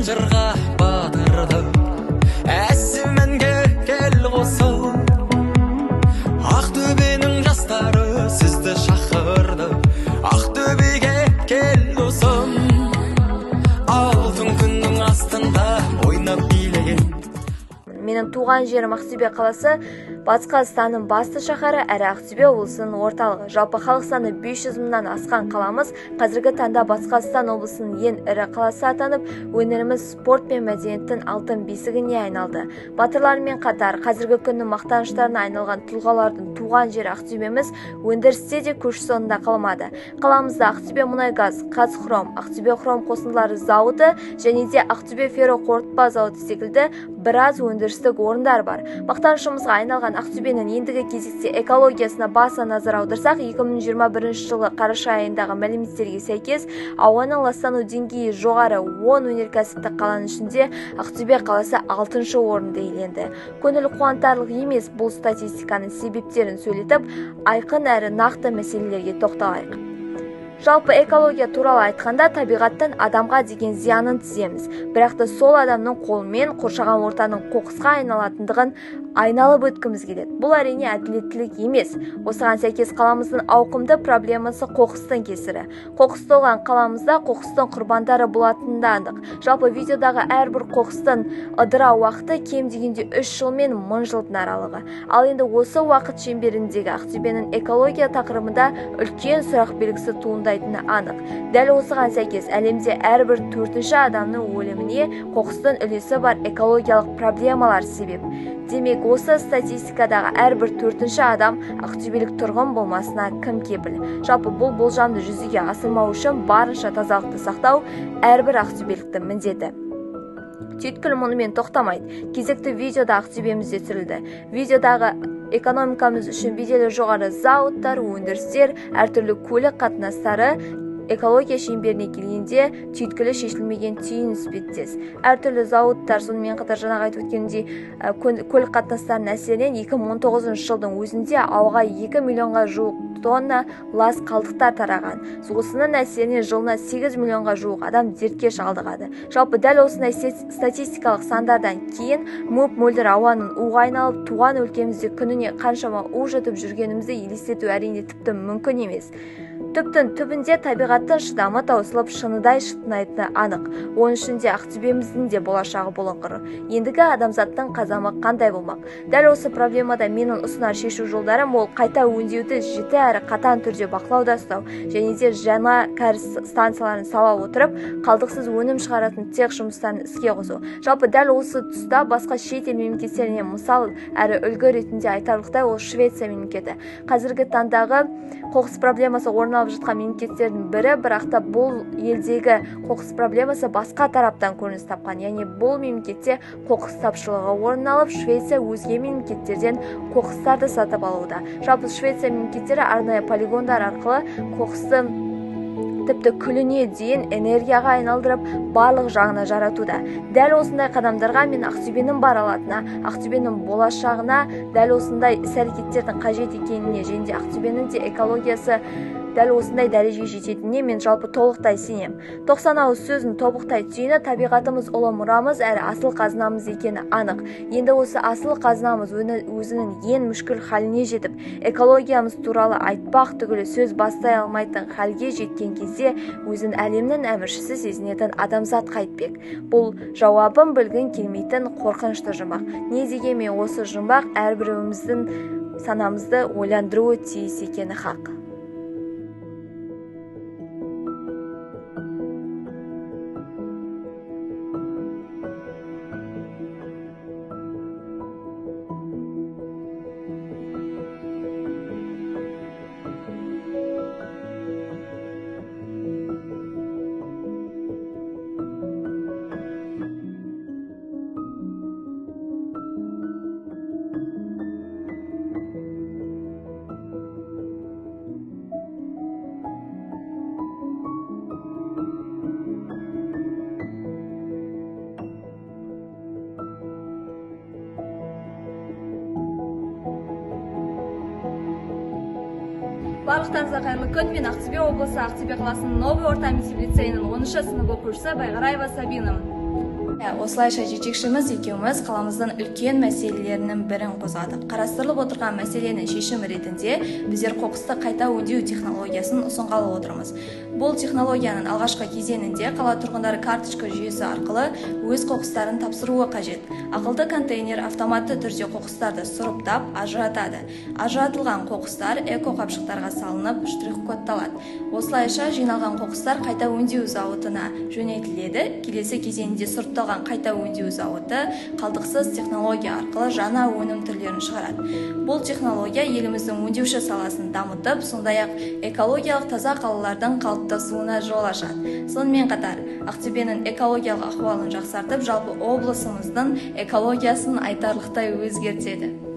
жырға батырды әсіменге кел қосыл Ақтөбенің жастары сізді шақырды Ақтөбеге кел досым алтын күннің астында ойнап билеген Менің туған жерім Ақтөбе қаласы Батыс Қазақстанның басты шаһары әрі Ақтөбе облысының орталығы. Жалпы халық саны 500 мыңнан асқан қаламыз қазіргі таңда Батыс Қазақстан облысының ең ірі қаласы атанып, өнеріміз спорт пен мәдениеттің алтын бесігіне айналды. Батырлармен қатар қазіргі күннің мақтаныштарына айналған тұлғалардың туған жері Ақтөбеміз өндірісте де көш соңында қалмады. Қаламызда Ақтөбе мұнай-газ, Қазхром, Ақтөбе хром қосындылары зауыты және де Ақтөбе ферроқорытпа зауыты секілді біраз өндірістік орындар бар. Мақтанышымызға айналған Ақтөбенің ендігі кезекте экологиясына баса назар аударсақ, 2021 жылы қараша айындағы мәліметтерге сәйкес, ауаның ластану деңгейі жоғары 10 өнеркәсіптік қаланың ішінде Ақтөбе қаласы 6-шы орынды иеленді. Көңіл қуантарлық емес, бұл статистиканың себептерін сөйлетіп, айқын әрі нақты мәселелерге тоқталайық. Жалпы экология туралы айтқанда табиғаттың адамға деген зиянын тіземіз. Бірақ та сол адамның қолымен қоршаған ортаның қоқысқа айналатындығын айналып өткіміз келеді. Бұл әрине әділеттілік емес. Осыған сәйкес қаламыздың ауқымды проблемасы қоқыстың кесірі. Қоқыс толған қаламызда қоқыстың құрбандары болатыны да анық. Жалпы видеодағы әрбір қоқыстың ыдырау уақыты кем дегенде 3 жыл мен 1000 жылдың аралығы. Ал енді осы уақыт шеңберіндегі Ақтөбенің экология тақырыбында үлкен сұрақ белгісі туындайтыны анық. Дәл осыған сәйкес әлемде әрбір 4-ші адамның өліміне қоқыстың үлесі бар экологиялық проблемалар себеп. Демек, осы статистикадағы әрбір 4-ші адам ақтөбелік тұрғын болмасына кім кепіл? Жалпы бұл болжамды жүзеге асырмау үшін барынша тазалықты сақтау әрбір ақтөбеліктің міндеті. Түйткіл мұнымен тоқтамайды. Кезекті видеода Ақтөбемізде түсірілді. Видеодағы экономикамыз үшін беделі жоғары зауыттар, өндірістер, әртүрлі көлік қатынастары экология шеңберіне келгенде түйткілі шешілмеген түйін іспеттес. Әртүрлі зауыттар, сонымен қатар жаңағы айтып өткендей көлік қатынастарының әсерінен 2019 жылдың өзінде ауаға 2 миллионға жуық тонна лас қалдықтар тараған. Осының әсерінен жылына 8 миллионға жуық адам дертке шалдығады. Жалпы дәл осындай статистикалық сандардан кейін мөп-мөлдір ауаның уға айналып, туған өлкемізде күніне қаншама у жұтып жүргенімізді елестету әрине тіпті мүмкін емес. Түптің түбінде табиғаттың шыдамы таусылып шыныдай шытынайтыны анық. Оның ішінде Ақтөбеміздің де болашағы болыңқыр. Ендігі адамзаттың қазамы қандай болмақ? Дәл осы проблемада менің ұсынар шешу жолдарым ол қайта өңдеуді жіті әрі қатаң түрде бақылауда ұстау және де жаңа кәріз станцияларын сала отырып, қалдықсыз өнім шығаратын цех жұмыстарын іске қосу. Жалпы дәл осы тұста басқа шет ел мемлекеттеріне мысал әрі үлгі ретінде айтарлықтай ол Швеция мемлекеті. Қазіргі таңдағы қоқыс проблемасы орын алып жатқан мемлекеттердің бірі, бірақ та бұл елдегі қоқыс проблемасы басқа тараптан көрініс тапқан. Яғни бұл мемлекетте қоқыс тапшылығы орын алып, Швеция өзге мемлекеттерден қоқыстарды сатып алуда. Жалпы Швеция мемлекеттері арнайы полигондар арқылы қоқысты тіпті күліне дейін энергияға айналдырып, барлық жағына жаратуда. Дәл осындай қадамдарға мен Ақтөбенің бар алатына, Ақтөбенің болашағына, дәл осындай іс-әрекеттердің қажет екеніне және Ақтөбенің де экологиясы дәл осындай дәрежеге жететініне мен жалпы толықтай сенем. 90 ауыз сөздің тобықтай түйіні табиғатымыз ұлы мұрамыз әрі асыл қазынамыз екені анық. Енді осы асыл қазынамыз өзінің ең мүшкіл халіне жетіп, экологиямыз туралы айтпақ түгілі сөз бастай алмайтын халге жеткен кезде өзін әлемнің әміршісі сезінетін адамзат қайтпек. Бұл жауабын білгін келмейтін қорқынышты жұмбақ. Не дегенмен осы жұмбақ әрбіреуіміздің санамызды ойландыруы тиіс екені хақ. Барлықтарыңызға қайырлы күн. Мен Ақтөбе облысы Ақтөбе қаласының Новый орта мектеп лицейінің 10-шы сынып оқушысы Байғараева Сабинамын. Осылайша жетекшіміз екеуміз қаламыздың үлкен мәселелерінің бірін қозғадық. Қарастырылып отырған мәселенің шешімі ретінде біздер қоқысты қайта өңдеу технологиясын ұсынғалы отырмыз. Бұл технологияның алғашқы кезеңінде қала тұрғындары карточка жүйесі арқылы өз қоқыстарын тапсыруы қажет. Ақылды контейнер автоматты түрде қоқыстарды сұрыптап ажыратады. Ажыратылған қоқыстар эко-қапшықтарға салынып штрих-кодталады. Осылайша жиналған қоқыстар қайта өңдеу зауытына жөнелтіледі. Келесі кезеңінде сұрыпталған қайта өңдеу зауыты қалдықсыз технология арқылы жаңа өнім түрлерін шығарады. Бұл технология еліміздің өңдеуші саласын дамытып, сондай-ақ экологиялық таза қалалардың қалыптасуына жол ашады. Сонымен қатар, Ақтөбенің экологиялық ахуалын жақсартып, жалпы облысымыздың экологиясын айтарлықтай өзгертеді.